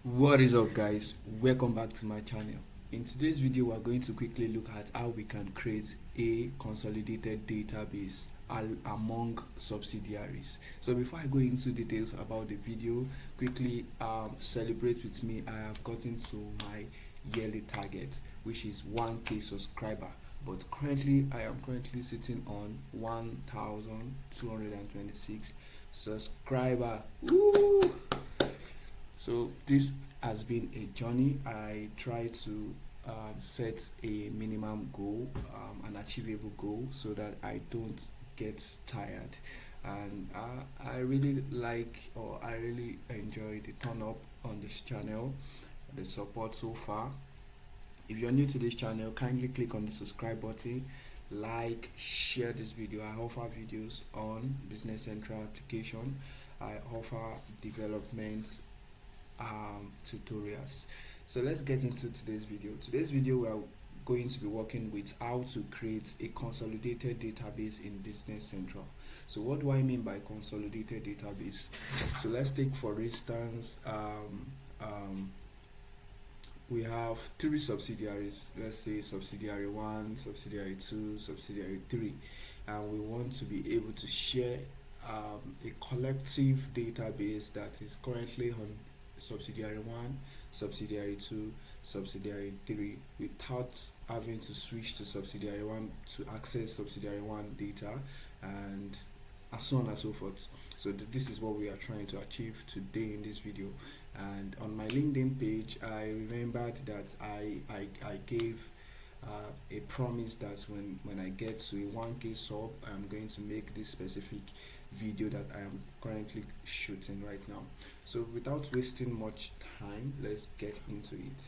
What is up, guys? Welcome back to my channel. In today's video we're going to quickly look at how we can create a consolidated database among subsidiaries. So before I go into details about the video, quickly celebrate with me. I have gotten to my yearly target, which is 1k subscriber, but I am currently sitting on 1226 subscriber. Woo! So this has been a journey. I try to set a minimum goal, an achievable goal, so that I don't get tired. And I really like, or I really enjoy the turn up on this channel, the support so far. If you're new to this channel, kindly click on the subscribe button, like, share this video. I offer videos on Business Central application. I offer development tutorials. So let's get into today's video. We are going to be working with how to create a consolidated database in Business Central. So what do I mean by consolidated database? So let's take, for instance, we have three subsidiaries. Let's say subsidiary 1, subsidiary 2, subsidiary 3, and we want to be able to share a collective database that is currently on subsidiary 1, subsidiary 2, subsidiary 3, without having to switch to subsidiary 1 to access subsidiary 1 data, and so on and so forth. So this is what we are trying to achieve today in this video. And on my LinkedIn page, I remembered that I gave a promise that when I get to a 1k sub, I'm going to make this specific video that I am currently shooting right now. So without wasting much time, let's get into it.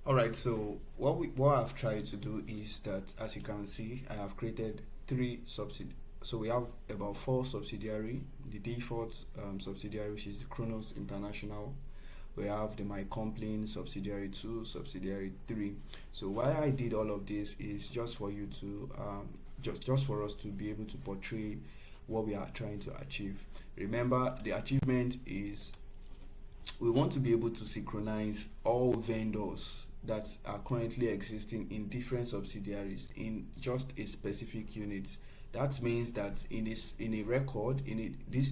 Alright, so what I've tried to do is that, as you can see, I have created three subsidiaries. So we have about 4 subsidiary. The default subsidiary, which is the Kronos International. We have the My Complaint subsidiary 2, subsidiary 3. So why I did all of this is just for you to just for us to be able to portray what we are trying to achieve. Remember, the achievement is we want to be able to synchronize all vendors that are currently existing in different subsidiaries in just a specific unit. That means that in this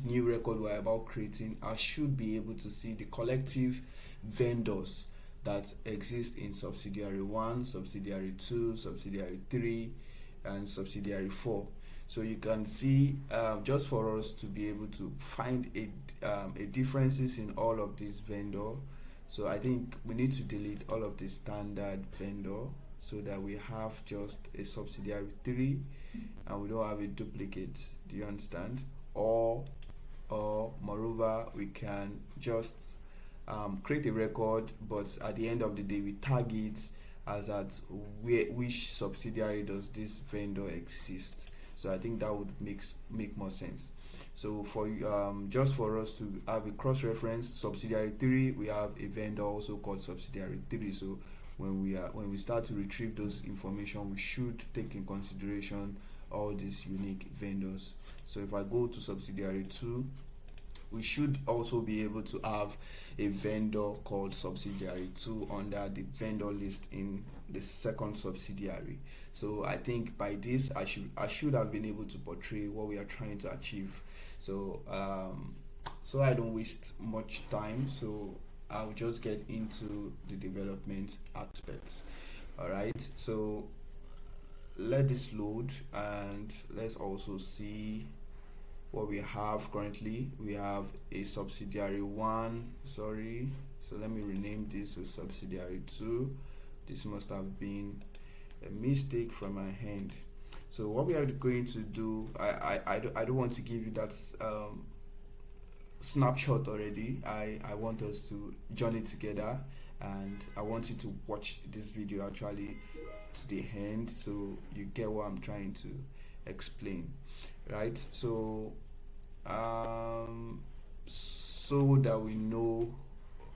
new record we're about creating, I should be able to see the collective vendors that exist in subsidiary 1, subsidiary 2, subsidiary 3, and subsidiary 4. So you can see, just for us to be able to find a differences in all of these vendor. So I think we need to delete all of the standard vendor so that we have just a subsidiary 3 and we don't have a duplicate. Do you understand? Or moreover, we can just create a record, but at the end of the day we tag it as at which subsidiary does this vendor exist. So I think that would make more sense. So for just for us to have a cross-reference, subsidiary 3, we have a vendor also called subsidiary 3. So when we start to retrieve those information, we should take in consideration all these unique vendors. So if I go to subsidiary 2, we should also be able to have a vendor called subsidiary 2 under the vendor list in the second subsidiary. So I think by this I should have been able to portray what we are trying to achieve. So so I don't waste much time, so I'll just get into the development aspects. Alright, so let this load and let's also see what we have currently. We have a subsidiary 1, sorry, so let me rename this to subsidiary 2. This must have been a mistake from my hand. So what we are going to do, I don't want to give you that snapshot already. I want us to journey together, and I want you to watch this video actually to the end so you get what I'm trying to explain, right? So so that we know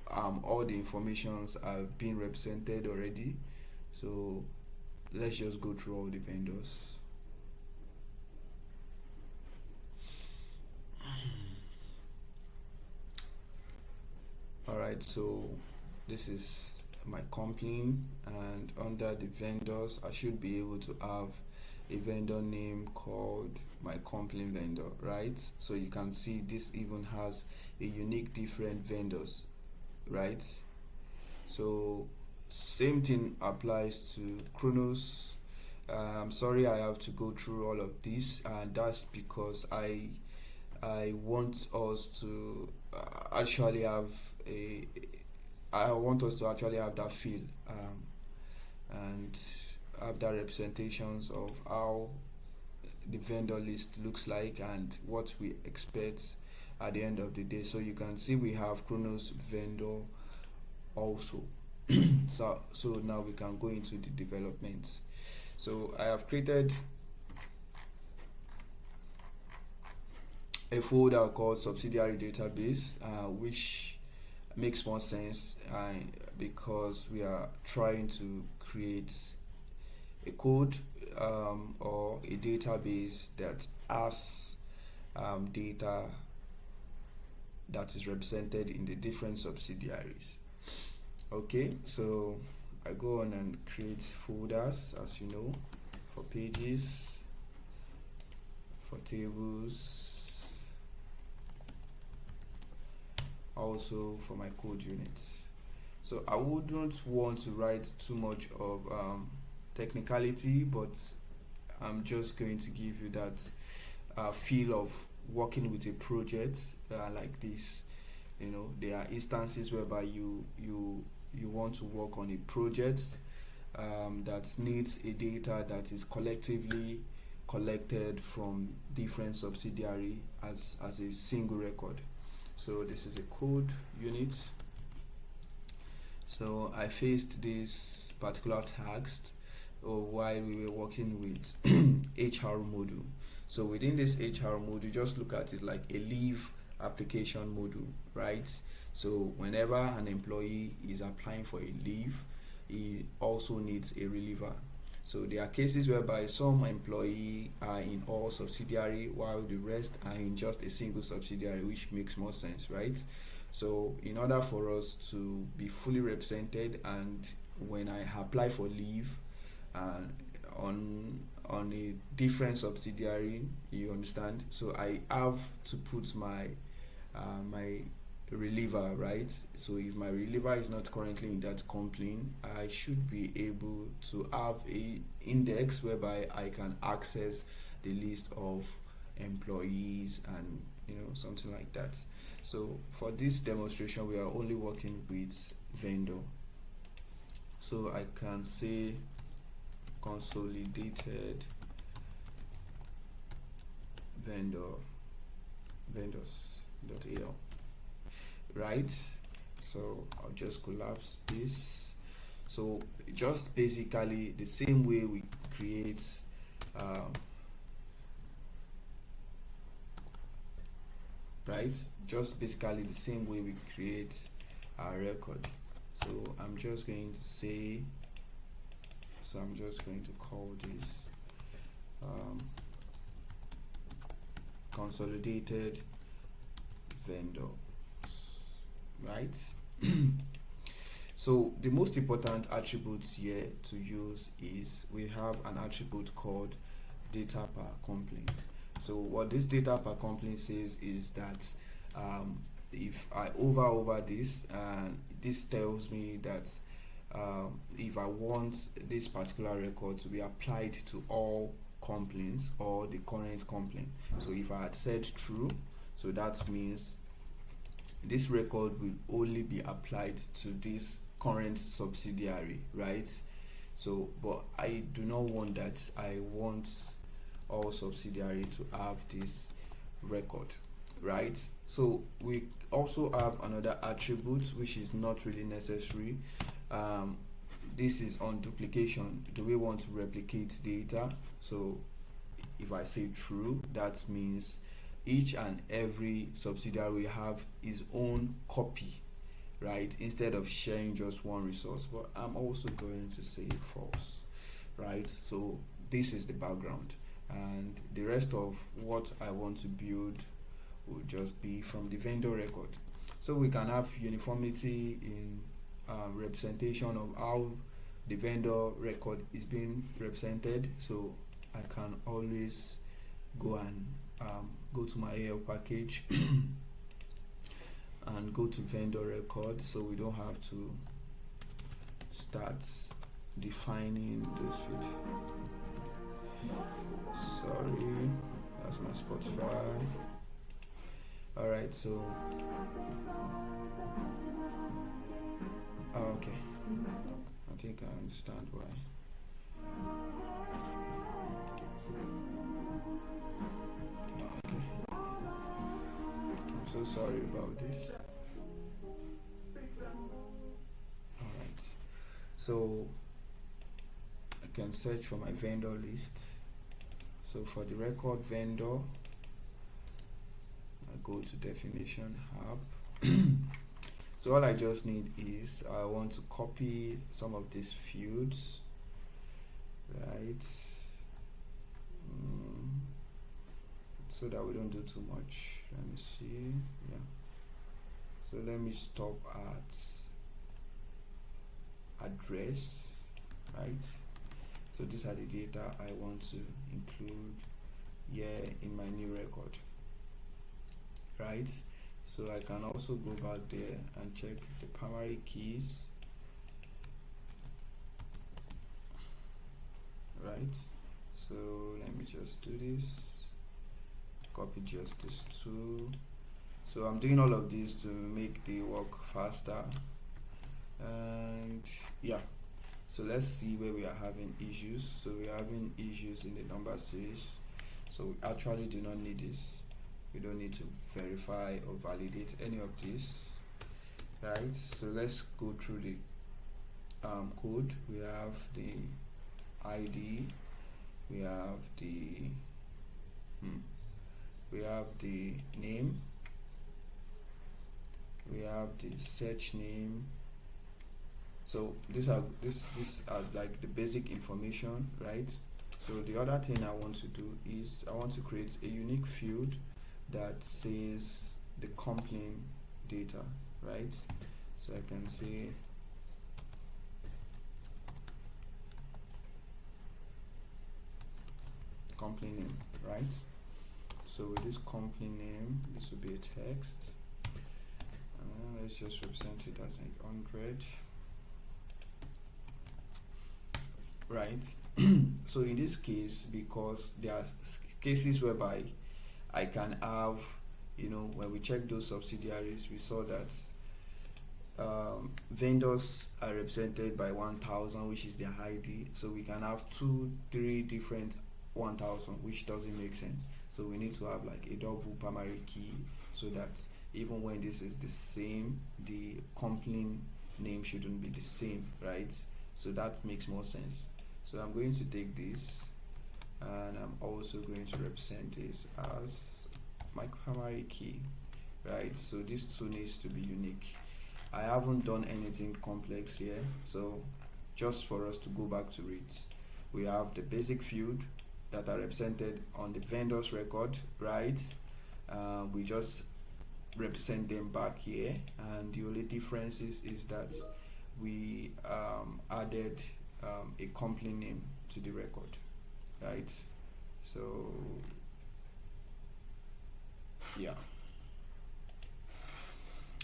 all the informations are being represented already. So let's just go through all the vendors. right, so this is my company, and under the vendors I should be able to have a vendor name called my company vendor, right? So you can see this even has a unique different vendors, right? So same thing applies to Chronos. I'm sorry I have to go through all of this, and that's because I want us to actually have a I want us to actually have that feel, and have that representations of how the vendor list looks like and what we expect at the end of the day. So you can see we have Chronos vendor also. So now we can go into the development. So I have created a folder called subsidiary database, which makes more sense because we are trying to create a code, or a database that has data that is represented in the different subsidiaries. Okay, so I go on and create folders, as you know, for pages, for tables, also for my code units. So I wouldn't want to write too much of technicality, but I'm just going to give you that feel of working with a project like this. You know, there are instances whereby you want to work on a project that needs a data that is collectively collected from different subsidiary as a single record. So this is a code unit. So I faced this particular text while we were working with HR module. So within this HR module, just look at it like a leave application module, right? So whenever an employee is applying for a leave, he also needs a reliever. So there are cases whereby some employee are in all subsidiary while the rest are in just a single subsidiary, which makes more sense, right? So in order for us to be fully represented, and when I apply for leave on a different subsidiary, you understand, so I have to put my my reliever, right? So if my reliever is not currently in that company, I should be able to have a index whereby I can access the list of employees and something like that. So for this demonstration, we are only working with vendor. So I can say consolidated vendors.al, right? So I'll just collapse this. So just basically the same way we create right, just basically the same way we create our record. So I'm just going to call this consolidated vendors, right? So the most important attributes here to use is we have an attribute called data per company. So what this data per company says is that if I over this, and this tells me that if I want this particular record to be applied to all complaints or the current complaint. So if I had said true, so that means this record will only be applied to this current subsidiary, right? So but I do not want that. I want all subsidiary to have this record, right? So we also have another attribute which is not really necessary. This is on duplication. Do we want to replicate data? So if I say true, that means each and every subsidiary will have its own copy, right, instead of sharing just one resource. But I'm also going to say false, right? So this is the background, and the rest of what I want to build will just be from the vendor record. so we can have uniformity in representation of how the vendor record is being represented. So I can always go and go to my AL package and go to vendor record, so we don't have to start defining those fields. Sorry, that's my Spotify. Alright, so okay, I think I understand why. Okay, I'm so sorry about this. Alright, so I can search for my vendor list. So for the record vendor, I go to definition hub. So all I just need is I want to copy some of these fields, right? So that we don't do too much. Let me see. Yeah. So let me stop at address, right? So these are the data I want to include here in my new record, right? So I can also go back there and check the primary keys, right? So let me just do this, copy just this two. So I'm doing all of this to make the work faster, and yeah. So let's see where we are having issues. So we are having issues in the number series, so we actually do not need this. We don't need to verify or validate any of this, right? So let's go through the code. We have the ID, we have the name, we have the search name. So these are like the basic information, right? So the other thing I want to do is I want to create a unique field that says the complaint data, right? So I can say complaint name, right? So with this complaint name, this will be a text, and then let's just represent it as 100, right? So in this case, because there are cases whereby I can have, when we check those subsidiaries, we saw that vendors are represented by 1000, which is their ID. So we can have 2-3 different 1000, which doesn't make sense. So we need to have like a double primary key, so that even when this is the same, the complaint name shouldn't be the same, right? So that makes more sense. So I'm going to take this, and I'm also going to represent this as my primary key, right? So this two needs to be unique. I haven't done anything complex here, so just for us to go back to it, we have the basic field that are represented on the vendor's record, right? We just represent them back here, and the only difference is that we added a complaint name to the record, right? So yeah.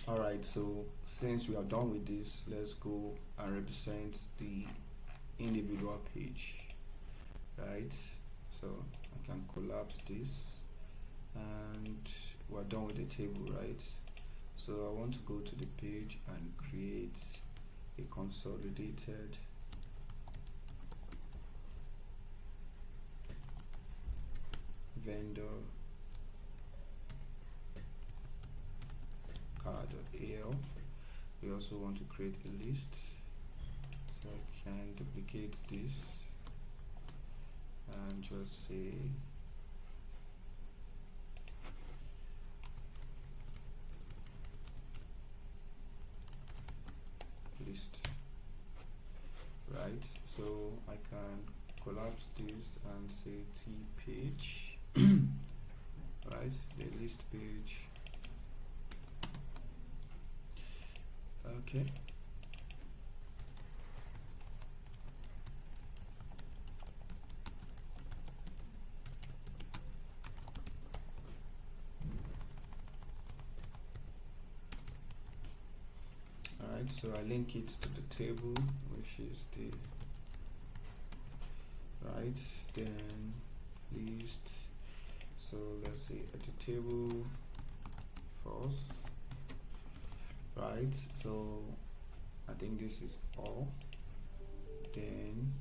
Alright, so since we are done with this, let's go and represent the individual page, right? So I can collapse this, and we're done with the table, right? So I want to go to the page and create a consolidated vendor car.al. We also want to create a list, so I can duplicate this and just say list, right? So I can collapse this and say t page right, the list page Okay. Alright, so I link it to the table, which is the right, then list. So let's say at the table first, right? So I think this is all. Then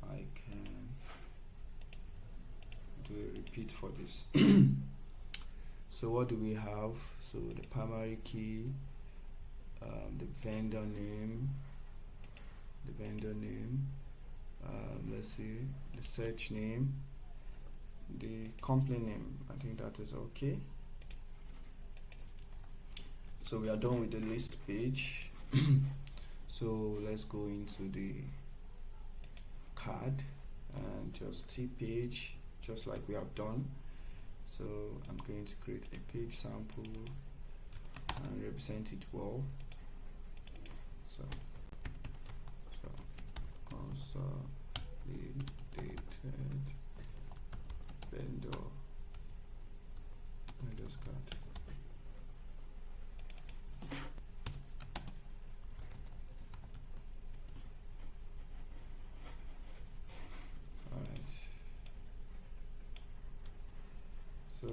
I can do a repeat for this. So what do we have? So the primary key, the vendor name, let's see, the search name, the company name. I think that is okay. So we are done with the list page. So let's go into the card and just see page, just like we have done. So I'm going to create a page sample and represent it well. So consolidated vendor card. Alright. So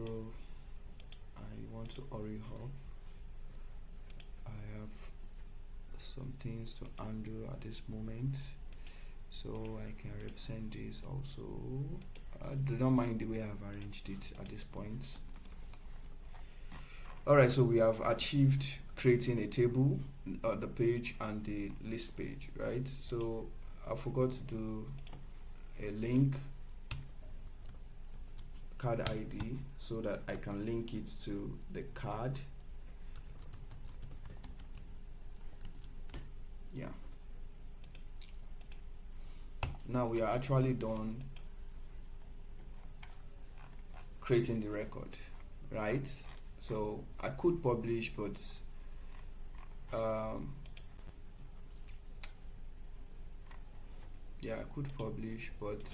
I want to hurry up. I have some things to undo at this moment, so I can represent this also. I do not mind the way I have arranged it at this point. Alright, so we have achieved creating a table, the page and the list page, right? So I forgot to do a link card ID so that I can link it to the card. Yeah. Now we are actually done creating the record, right? So I could publish, but yeah, I could publish, but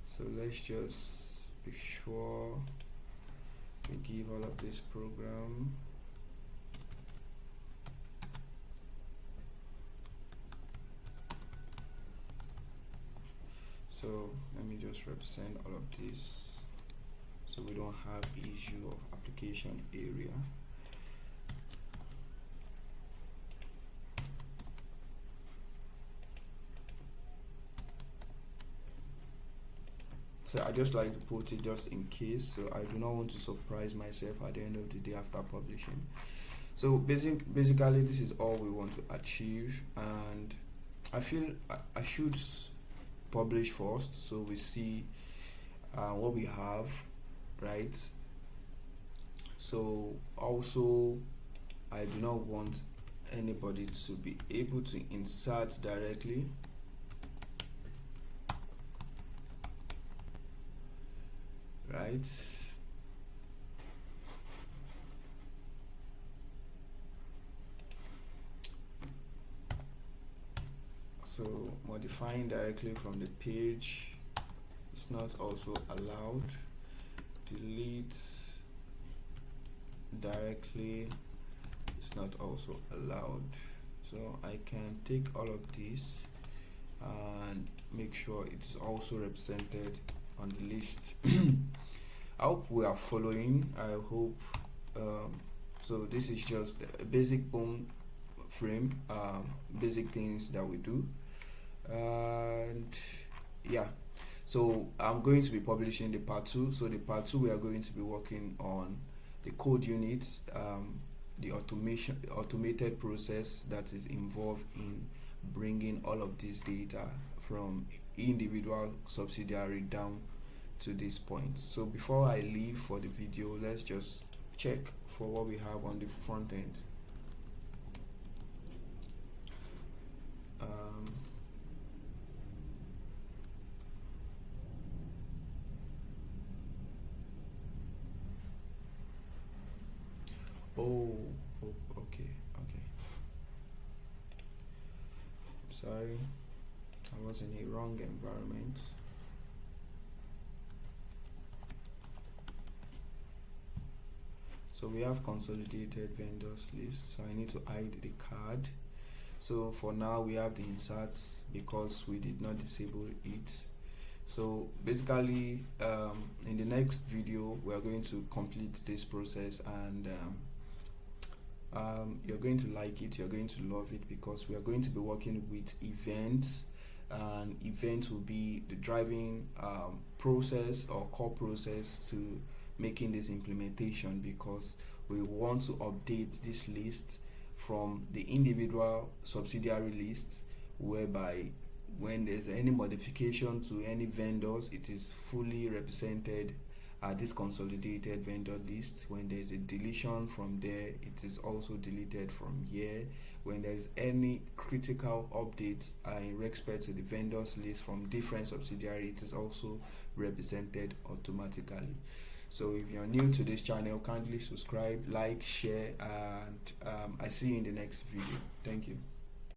so let's just be sure we give all of this program. So let me just represent all of this so we don't have issue of application area. So I just like to put it just in case, so I do not want to surprise myself at the end of the day after publishing. So basically this is all we want to achieve, and I feel I should publish first so we see what we have, right? So also I do not want anybody to be able to insert directly, right? So modifying directly from the page is not also allowed. Delete directly is not also allowed. So I can take all of this and make sure it's also represented on the list. I hope we are following. I hope so this is just a basic boom frame, basic things that we do, and yeah, so I'm going to be publishing the part 2. So the part 2 we are going to be working on the code units, the automated process that is involved in bringing all of this data from individual subsidiary down to this point. So before I leave for the video, let's just check for what we have on the front end. Oh, Okay. Sorry, I was in a wrong environment. So we have consolidated vendors list, so I need to hide the card. So for now we have the inserts because we did not disable it. So basically in the next video we are going to complete this process, and you're going to like it, you're going to love it, because we are going to be working with events, and events will be the driving process or core process to making this implementation, because we want to update this list from the individual subsidiary lists, whereby when there's any modification to any vendors, it is fully represented at this consolidated vendor list. When there's a deletion from there, it is also deleted from here. When there's any critical updates in respect to the vendors list from different subsidiary, it is also represented automatically. So if you're new to this channel, kindly subscribe, like, share, and I see you in the next video. Thank you.